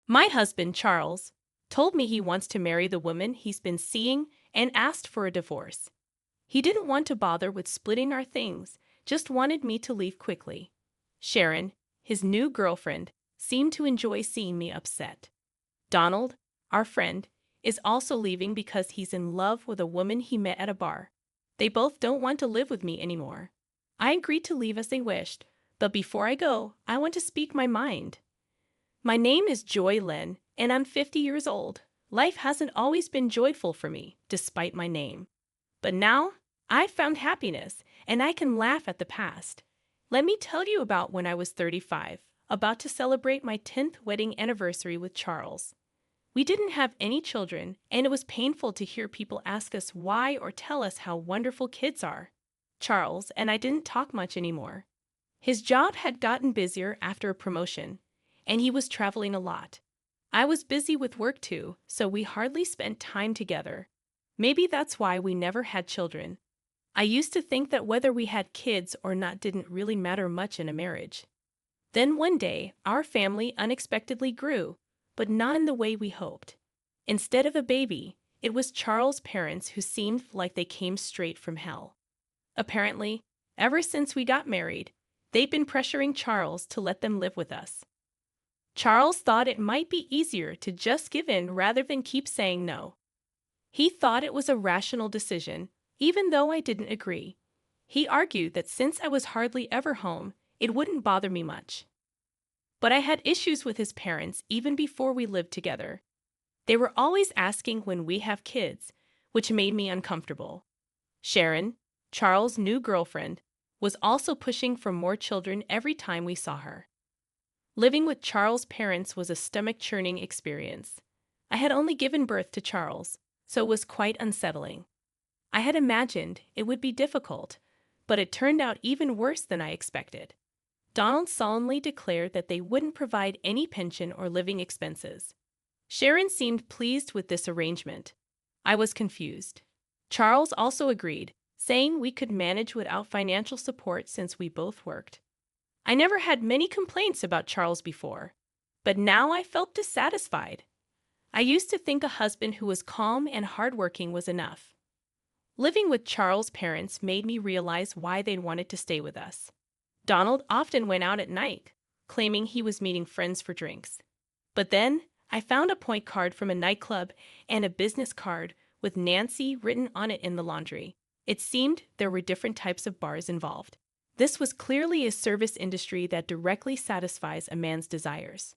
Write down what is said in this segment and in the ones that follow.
My husband, Charles, told me he wants to marry the woman he's been seeing and asked for a divorce. He didn't want to bother with splitting our things, just wanted me to leave quickly. Sharon, his new girlfriend, seemed to enjoy seeing me upset. Donald, our friend, is also leaving because he's in love with a woman he met at a bar. They both don't want to live with me anymore. I agreed to leave as they wished, but before I go, I want to speak my mind. My name is Joy Lynn, and I'm 50 years old. Life hasn't always been joyful for me, despite my name. But now, I've found happiness, and I can laugh at the past. Let me tell you about when I was 35, about to celebrate my 10th wedding anniversary with Charles. We didn't have any children, and it was painful to hear people ask us why or tell us how wonderful kids are. Charles and I didn't talk much anymore. His job had gotten busier after a promotion, and he was traveling a lot. I was busy with work too, so we hardly spent time together. Maybe that's why we never had children. I used to think that whether we had kids or not didn't really matter much in a marriage. Then one day, our family unexpectedly grew, but not in the way we hoped. Instead of a baby, it was Charles' parents who seemed like they came straight from hell. Apparently, ever since we got married, they'd been pressuring Charles to let them live with us. Charles thought it might be easier to just give in rather than keep saying no. He thought it was a rational decision, even though I didn't agree. He argued that since I was hardly ever home, it wouldn't bother me much. But I had issues with his parents even before we lived together. They were always asking when we have kids, which made me uncomfortable. Sharon, Charles' new girlfriend, was also pushing for more children every time we saw her. Living with Charles' parents was a stomach-churning experience. I had only given birth to Charles, so it was quite unsettling. I had imagined it would be difficult, but it turned out even worse than I expected. Donald solemnly declared that they wouldn't provide any pension or living expenses. Sharon seemed pleased with this arrangement. I was confused. Charles also agreed, saying we could manage without financial support since we both worked. I never had many complaints about Charles before, but now I felt dissatisfied. I used to think a husband who was calm and hardworking was enough. Living with Charles' parents made me realize why they wanted to stay with us. Donald often went out at night, claiming he was meeting friends for drinks. But then, I found a point card from a nightclub and a business card with Nancy written on it in the laundry. It seemed there were different types of bars involved. This was clearly a service industry that directly satisfies a man's desires.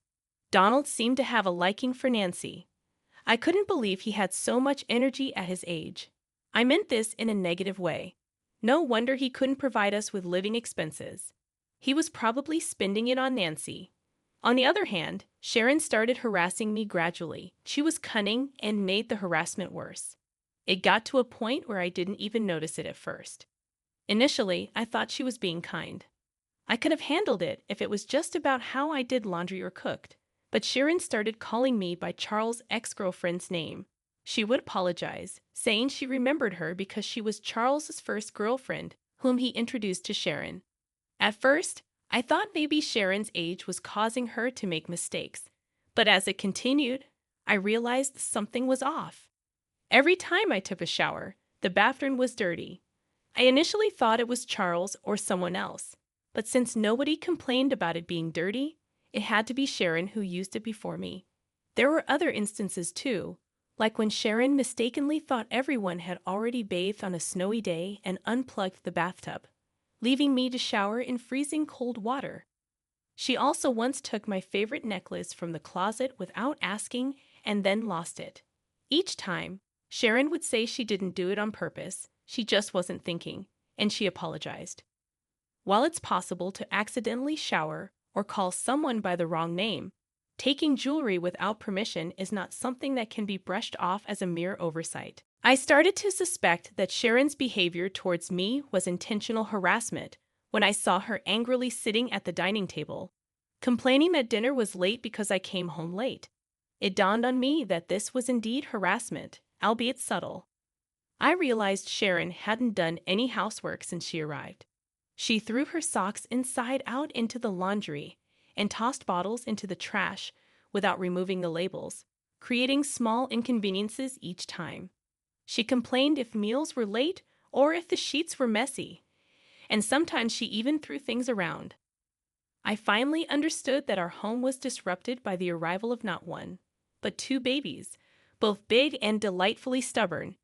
Donald seemed to have a liking for Nancy. I couldn't believe he had so much energy at his age. I meant this in a negative way. No wonder he couldn't provide us with living expenses. He was probably spending it on Nancy. On the other hand, Sharon started harassing me gradually. She was cunning and made the harassment worse. It got to a point where I didn't even notice it at first. Initially, I thought she was being kind. I could have handled it if it was just about how I did laundry or cooked. But Sharon started calling me by Charles' ex-girlfriend's name. She would apologize, saying she remembered her because she was Charles's first girlfriend, whom he introduced to Sharon. At first, I thought maybe Sharon's age was causing her to make mistakes. But as it continued, I realized something was off. Every time I took a shower, the bathroom was dirty. I initially thought it was Charles or someone else, but since nobody complained about it being dirty, it had to be Sharon who used it before me. There were other instances too, like when Sharon mistakenly thought everyone had already bathed on a snowy day and unplugged the bathtub, leaving me to shower in freezing cold water. She also once took my favorite necklace from the closet without asking and then lost it. Each time, Sharon would say she didn't do it on purpose, she just wasn't thinking, and she apologized. While it's possible to accidentally shower or call someone by the wrong name, taking jewelry without permission is not something that can be brushed off as a mere oversight. I started to suspect that Sharon's behavior towards me was intentional harassment when I saw her angrily sitting at the dining table, complaining that dinner was late because I came home late. It dawned on me that this was indeed harassment, albeit subtle. I realized Sharon hadn't done any housework since she arrived. She threw her socks inside out into the laundry and tossed bottles into the trash without removing the labels, creating small inconveniences each time. She complained if meals were late or if the sheets were messy, and sometimes she even threw things around. I finally understood that our home was disrupted by the arrival of not one, but two babies, both big and delightfully stubborn.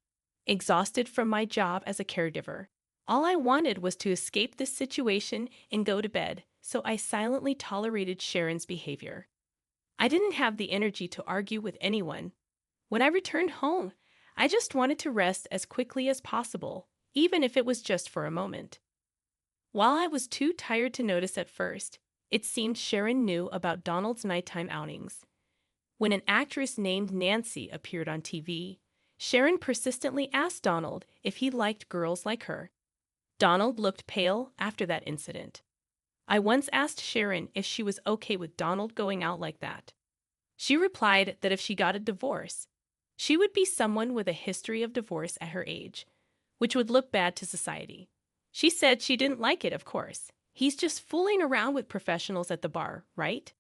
Exhausted from my job as a caregiver, all I wanted was to escape this situation and go to bed, so I silently tolerated Sharon's behavior. I didn't have the energy to argue with anyone. When I returned home, I just wanted to rest as quickly as possible, even if it was just for a moment. While I was too tired to notice at first, it seemed Sharon knew about Donald's nighttime outings. When an actress named Nancy appeared on TV, Sharon persistently asked Donald if he liked girls like her. Donald looked pale after that incident. I once asked Sharon if she was okay with Donald going out like that. She replied that if she got a divorce, she would be someone with a history of divorce at her age, which would look bad to society. She said she didn't like it, of course. He's just fooling around with professionals at the bar, right?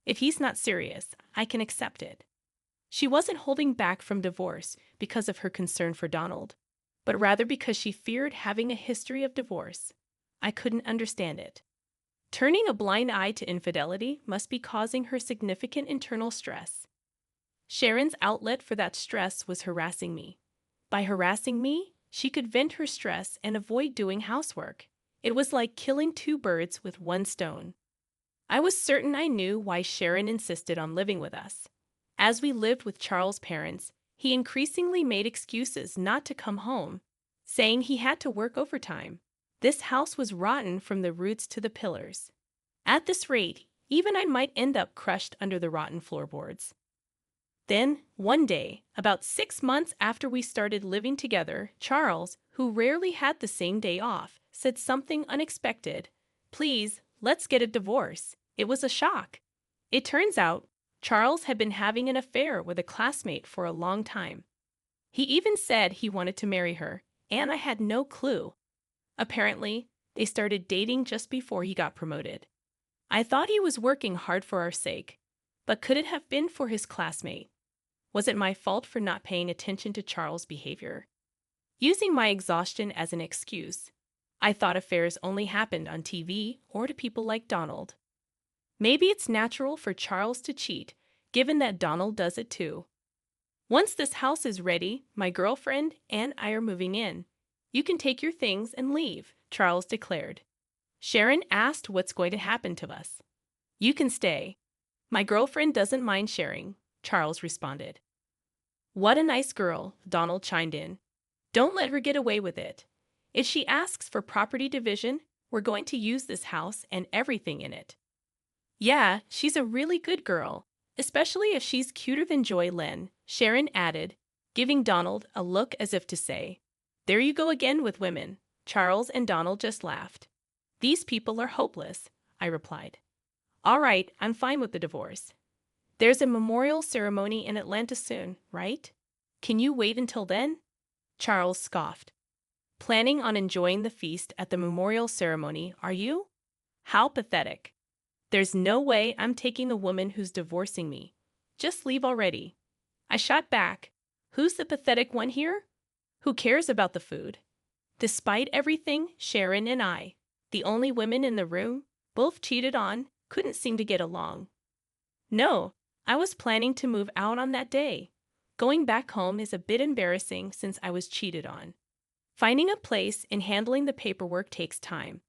If he's not serious, I can accept it. She wasn't holding back from divorce because of her concern for Donald, but rather because she feared having a history of divorce. I couldn't understand it. Turning a blind eye to infidelity must be causing her significant internal stress. Sharon's outlet for that stress was harassing me. By harassing me, she could vent her stress and avoid doing housework. It was like killing two birds with one stone. I was certain I knew why Sharon insisted on living with us. As we lived with Charles' parents, he increasingly made excuses not to come home, saying he had to work overtime. This house was rotten from the roots to the pillars. At this rate, even I might end up crushed under the rotten floorboards. Then, one day, about 6 months after we started living together, Charles, who rarely had the same day off, said something unexpected. "Please, let's get a divorce." It was a shock. It turns out, Charles had been having an affair with a classmate for a long time. He even said he wanted to marry her, and I had no clue. Apparently, they started dating just before he got promoted. I thought he was working hard for our sake, but could it have been for his classmate? Was it my fault for not paying attention to Charles' behavior? Using my exhaustion as an excuse, I thought affairs only happened on TV or to people like Donald. Maybe it's natural for Charles to cheat, given that Donald does it too. "Once this house is ready, my girlfriend and I are moving in. You can take your things and leave," Charles declared. Sharon asked what's going to happen to us. "You can stay. My girlfriend doesn't mind sharing," Charles responded. "What a nice girl," Donald chimed in. "Don't let her get away with it. If she asks for property division, we're going to use this house and everything in it." "Yeah, she's a really good girl, especially if she's cuter than Joy Len," Sharon added, giving Donald a look as if to say, "There you go again with women." Charles and Donald just laughed. "These people are hopeless," I replied. "All right, I'm fine with the divorce. There's a memorial ceremony in Atlanta soon, right? Can you wait until then?" Charles scoffed. "Planning on enjoying the feast at the memorial ceremony, are you? How pathetic. There's no way I'm taking the woman who's divorcing me. Just leave already." I shot back. "Who's the pathetic one here? Who cares about the food?" Despite everything, Sharon and I, the only women in the room, both cheated on, couldn't seem to get along. No, I was planning to move out on that day. Going back home is a bit embarrassing since I was cheated on. Finding a place and handling the paperwork takes time.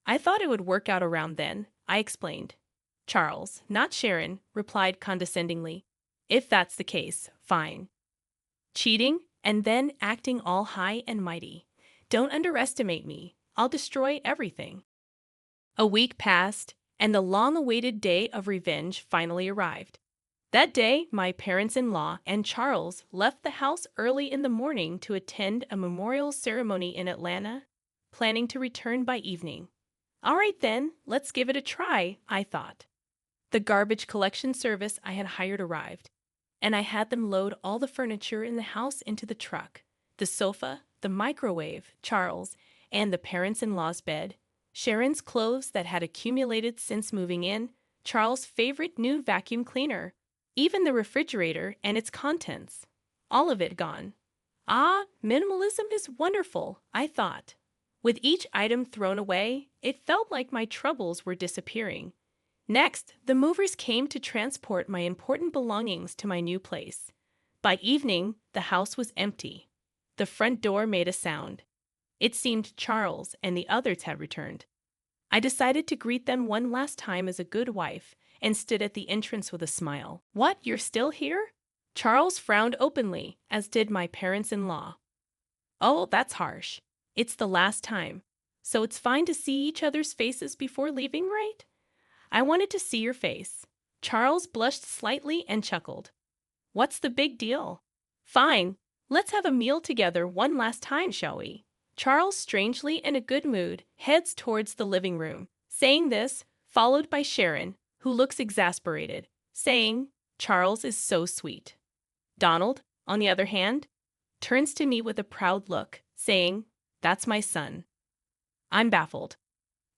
I thought it would work out around then, I explained. Charles, not Sharon, replied condescendingly. "If that's the case, fine." Cheating and then acting all high and mighty. Don't underestimate me. I'll destroy everything. A week passed, and the long-awaited day of revenge finally arrived. That day, my parents-in-law and Charles left the house early in the morning to attend a memorial ceremony in Atlanta, planning to return by evening. All right then, let's give it a try, I thought. The garbage collection service I had hired arrived, and I had them load all the furniture in the house into the truck. The sofa, the microwave, Charles, and the parents-in-law's bed, Sharon's clothes that had accumulated since moving in, Charles' favorite new vacuum cleaner, even the refrigerator and its contents. All of it gone. Ah, minimalism is wonderful, I thought. With each item thrown away, it felt like my troubles were disappearing. Next, the movers came to transport my important belongings to my new place. By evening, the house was empty. The front door made a sound. It seemed Charles and the others had returned. I decided to greet them one last time as a good wife and stood at the entrance with a smile. What, you're still here? Charles frowned openly, as did my parents-in-law. Oh, that's harsh. It's the last time. So it's fine to see each other's faces before leaving, right? I wanted to see your face. Charles blushed slightly and chuckled. What's the big deal? Fine. Let's have a meal together one last time, shall we? Charles, strangely in a good mood, heads towards the living room. Saying this, followed by Sharon, who looks exasperated, saying, Charles is so sweet. Donald, on the other hand, turns to me with a proud look, saying, That's my son. I'm baffled.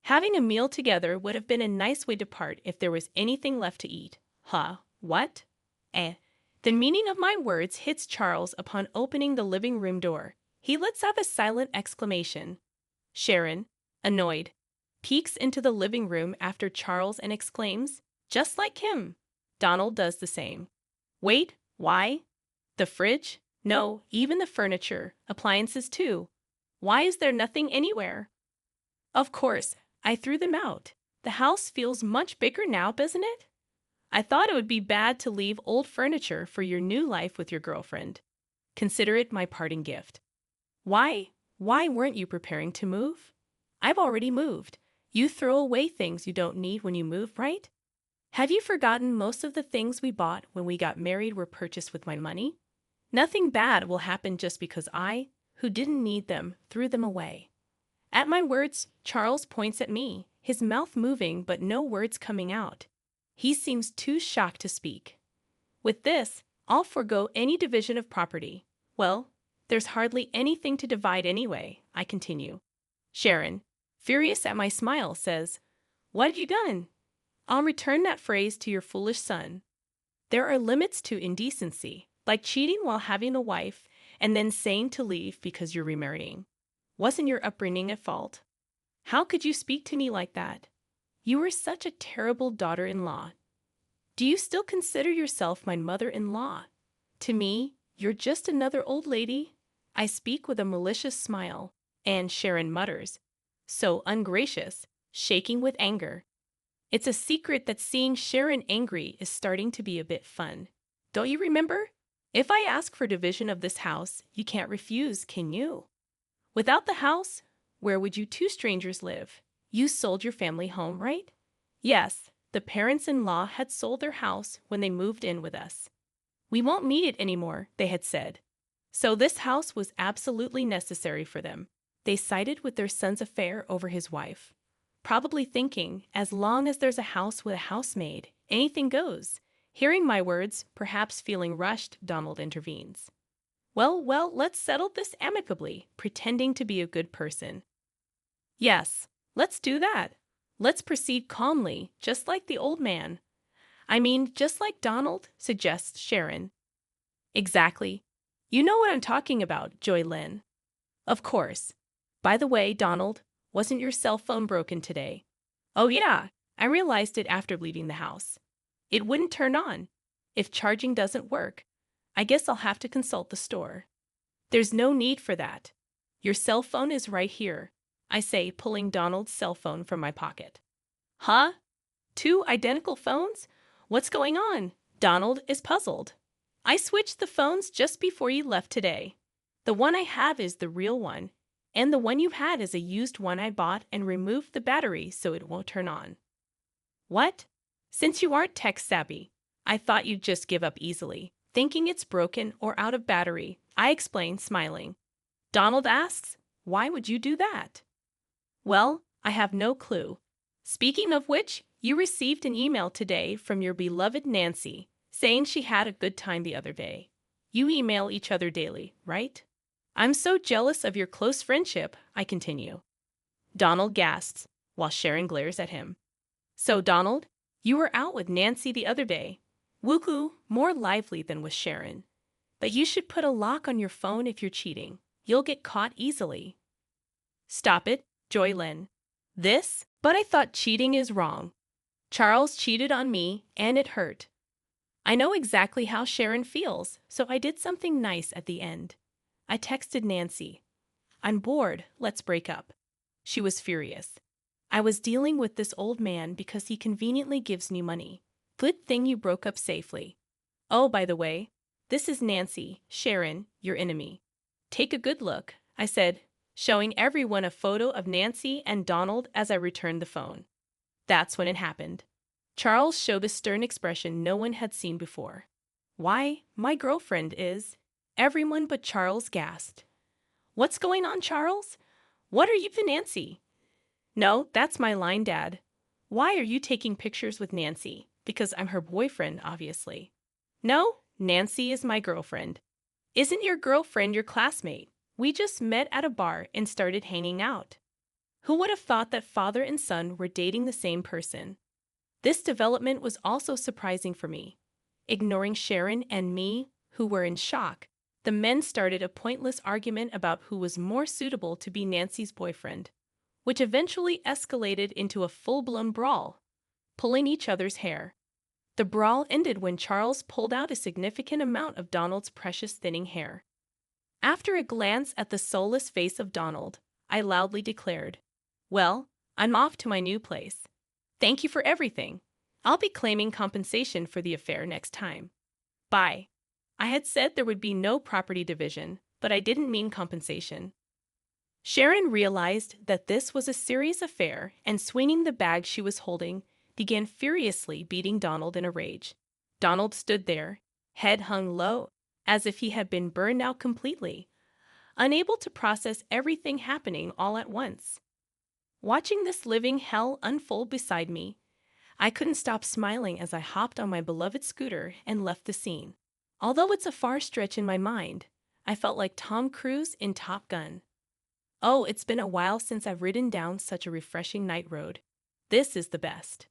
Having a meal together would have been a nice way to part if there was anything left to eat. Huh? What? The meaning of my words hits Charles upon opening the living room door. He lets out a silent exclamation. Sharon, annoyed, peeks into the living room after Charles and exclaims, Just like him. Donald does the same. Wait, why? The fridge? No, even the furniture, appliances too. Why is there nothing anywhere? Of course, I threw them out. The house feels much bigger now, doesn't it? I thought it would be bad to leave old furniture for your new life with your girlfriend. Consider it my parting gift. Why weren't you preparing to move? I've already moved. You throw away things you don't need when you move, right? Have you forgotten most of the things we bought when we got married were purchased with my money? Nothing bad will happen just because I, who didn't need them, threw them away. At my words, Charles points at me, his mouth moving but no words coming out. He seems too shocked to speak. With this, I'll forego any division of property. Well, there's hardly anything to divide anyway, I continue. Sharon, furious at my smile, says, What have you done? I'll return that phrase to your foolish son. There are limits to indecency, like cheating while having a wife and then saying to leave because you're remarrying. Wasn't your upbringing at fault? How could you speak to me like that? You were such a terrible daughter-in-law. Do you still consider yourself my mother-in-law? To me, you're just another old lady. I speak with a malicious smile, and Sharon mutters, so ungracious, shaking with anger. It's a secret that seeing Sharon angry is starting to be a bit fun. Don't you remember? If I ask for division of this house, you can't refuse, can you? Without the house, where would you two strangers live? You sold your family home, right? Yes, the parents-in-law had sold their house when they moved in with us. We won't need it anymore, they had said. So this house was absolutely necessary for them. They sided with their son's affair over his wife, probably thinking, as long as there's a house with a housemaid, anything goes. Hearing my words, perhaps feeling rushed, Donald intervenes. Well, let's settle this amicably, pretending to be a good person. Yes, let's do that. Let's proceed calmly, just like the old man. I mean, just like Donald, suggests Sharon. Exactly. You know what I'm talking about, Joy Lynn. Of course. By the way, Donald, wasn't your cell phone broken today? Oh yeah, I realized it after leaving the house. It wouldn't turn on. If charging doesn't work, I guess I'll have to consult the store. There's no need for that. Your cell phone is right here, I say, pulling Donald's cell phone from my pocket. Huh? Two identical phones? What's going on? Donald is puzzled. I switched the phones just before you left today. The one I have is the real one, and the one you had is a used one I bought and removed the battery so it won't turn on. What? Since you aren't tech savvy, I thought you'd just give up easily, thinking it's broken or out of battery, I explain, smiling. Donald asks, Why would you do that? Well, I have no clue. Speaking of which, you received an email today from your beloved Nancy, saying she had a good time the other day. You email each other daily, right? I'm so jealous of your close friendship, I continue. Donald gasps, while Sharon glares at him. So, Donald, you were out with Nancy the other day. Woohoo, more lively than with Sharon. But you should put a lock on your phone if you're cheating. You'll get caught easily. Stop it, Joylyn. But I thought cheating is wrong. Charles cheated on me, and it hurt. I know exactly how Sharon feels, so I did something nice at the end. I texted Nancy. I'm bored, let's break up. She was furious. I was dealing with this old man because he conveniently gives me money. Good thing you broke up safely. Oh, by the way, this is Nancy, Sharon, your enemy. Take a good look, I said, showing everyone a photo of Nancy and Donald as I returned the phone. That's when it happened. Charles showed a stern expression no one had seen before. Why, my girlfriend is. Everyone but Charles gasped. What's going on, Charles? What are you for Nancy? No, that's my line, Dad. Why are you taking pictures with Nancy? Because I'm her boyfriend, obviously. No, Nancy is my girlfriend. Isn't your girlfriend your classmate? We just met at a bar and started hanging out. Who would have thought that father and son were dating the same person? This development was also surprising for me. Ignoring Sharon and me, who were in shock, the men started a pointless argument about who was more suitable to be Nancy's boyfriend, which eventually escalated into a full-blown brawl, pulling each other's hair. The brawl ended when Charles pulled out a significant amount of Donald's precious thinning hair. After a glance at the soulless face of Donald, I loudly declared, Well, I'm off to my new place. Thank you for everything. I'll be claiming compensation for the affair next time. Bye. I had said there would be no property division, but I didn't mean compensation. Sharon realized that this was a serious affair and, swinging the bag she was holding, began furiously beating Donald in a rage. Donald stood there, head hung low, as if he had been burned out completely, unable to process everything happening all at once. Watching this living hell unfold beside me, I couldn't stop smiling as I hopped on my beloved scooter and left the scene. Although it's a far stretch in my mind, I felt like Tom Cruise in Top Gun. Oh, it's been a while since I've ridden down such a refreshing night road. This is the best.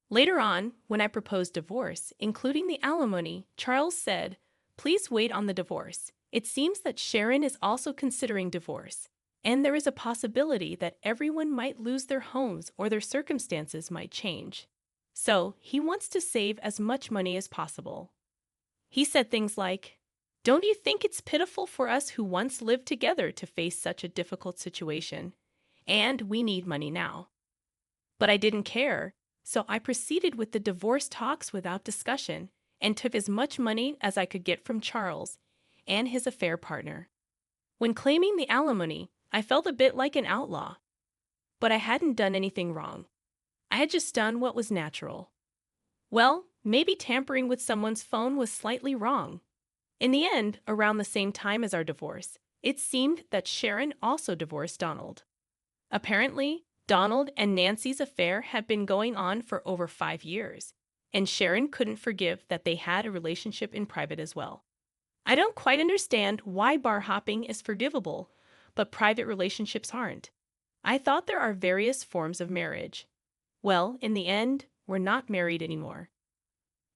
Later on, when I proposed divorce, including the alimony, Charles said, Please wait on the divorce. It seems that Sharon is also considering divorce, and there is a possibility that everyone might lose their homes or their circumstances might change. So, he wants to save as much money as possible. He said things like, Don't you think it's pitiful for us who once lived together to face such a difficult situation? And we need money now. But I didn't care, so I proceeded with the divorce talks without discussion and took as much money as I could get from Charles and his affair partner. When claiming the alimony, I felt a bit like an outlaw. But I hadn't done anything wrong. I had just done what was natural. Well, maybe tampering with someone's phone was slightly wrong. In the end, around the same time as our divorce, it seemed that Sharon also divorced Donald. Apparently, Donald and Nancy's affair had been going on for over 5 years, and Sharon couldn't forgive that they had a relationship in private as well. I don't quite understand why bar hopping is forgivable, but private relationships aren't. I thought there are various forms of marriage. Well, in the end, we're not married anymore.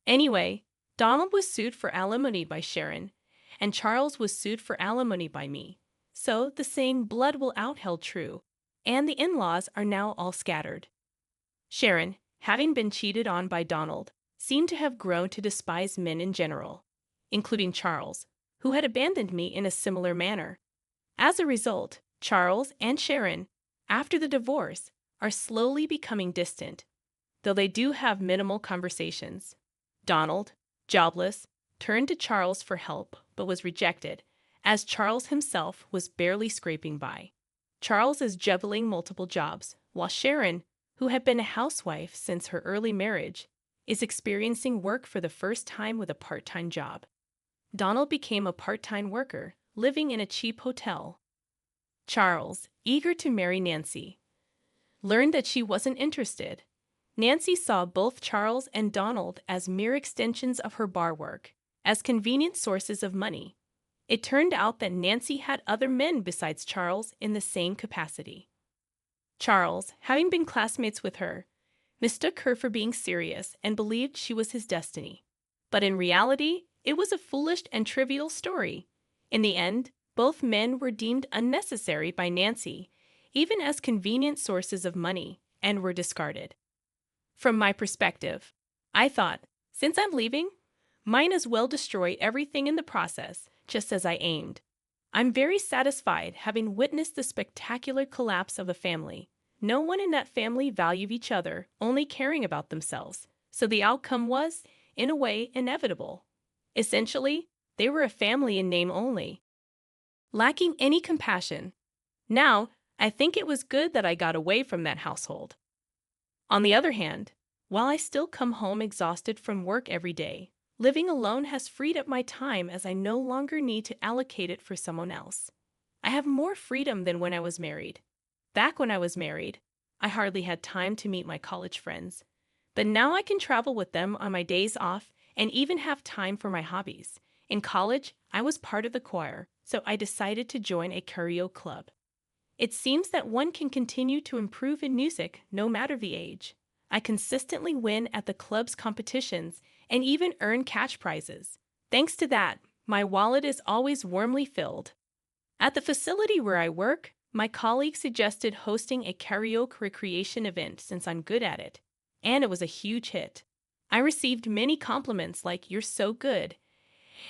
Anyway, Donald was sued for alimony by Sharon, and Charles was sued for alimony by me. So the saying blood will out held true, and the in-laws are now all scattered. Sharon, having been cheated on by Donald, seemed to have grown to despise men in general, including Charles, who had abandoned me in a similar manner. As a result, Charles and Sharon, after the divorce, are slowly becoming distant, though they do have minimal conversations. Donald, jobless, turned to Charles for help but was rejected, as Charles himself was barely scraping by. Charles is juggling multiple jobs, while Sharon, who had been a housewife since her early marriage, is experiencing work for the first time with a part-time job. Donald became a part-time worker, living in a cheap hotel. Charles, eager to marry Nancy, learned that she wasn't interested. Nancy saw both Charles and Donald as mere extensions of her bar work, as convenient sources of money. It turned out that Nancy had other men besides Charles in the same capacity. Charles, having been classmates with her, mistook her for being serious and believed she was his destiny. But in reality, it was a foolish and trivial story. In the end, both men were deemed unnecessary by Nancy, even as convenient sources of money, and were discarded. From my perspective, I thought, since I'm leaving, might as well destroy everything in the process, just as I aimed. I'm very satisfied having witnessed the spectacular collapse of a family. No one in that family valued each other, only caring about themselves. So the outcome was, in a way, inevitable. Essentially, they were a family in name only, lacking any compassion. Now, I think it was good that I got away from that household. On the other hand, while I still come home exhausted from work every day, living alone has freed up my time as I no longer need to allocate it for someone else. I have more freedom than when I was married. Back when I was married, I hardly had time to meet my college friends. But now I can travel with them on my days off and even have time for my hobbies. In college, I was part of the choir, so I decided to join a karaoke club. It seems that one can continue to improve in music no matter the age. I consistently win at the club's competitions and even earn cash prizes. Thanks to that, my wallet is always warmly filled. At the facility where I work, my colleague suggested hosting a karaoke recreation event since I'm good at it, and it was a huge hit. I received many compliments like "you're so good,"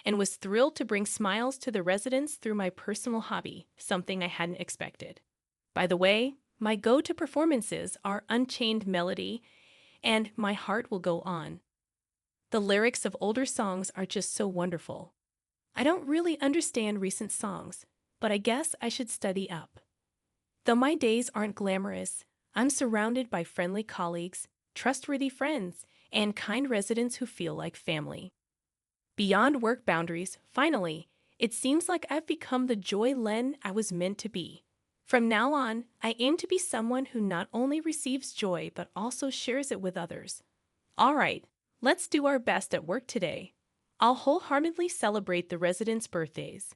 and was thrilled to bring smiles to the residents through my personal hobby, something I hadn't expected. By the way, my go-to performances are Unchained Melody and My Heart Will Go On. The lyrics of older songs are just so wonderful. I don't really understand recent songs, but I guess I should study up. Though my days aren't glamorous, I'm surrounded by friendly colleagues, trustworthy friends, and kind residents who feel like family. Beyond work boundaries, finally, it seems like I've become the Joy Len I was meant to be. From now on, I aim to be someone who not only receives joy but also shares it with others. All right, let's do our best at work today. I'll wholeheartedly celebrate the residents' birthdays.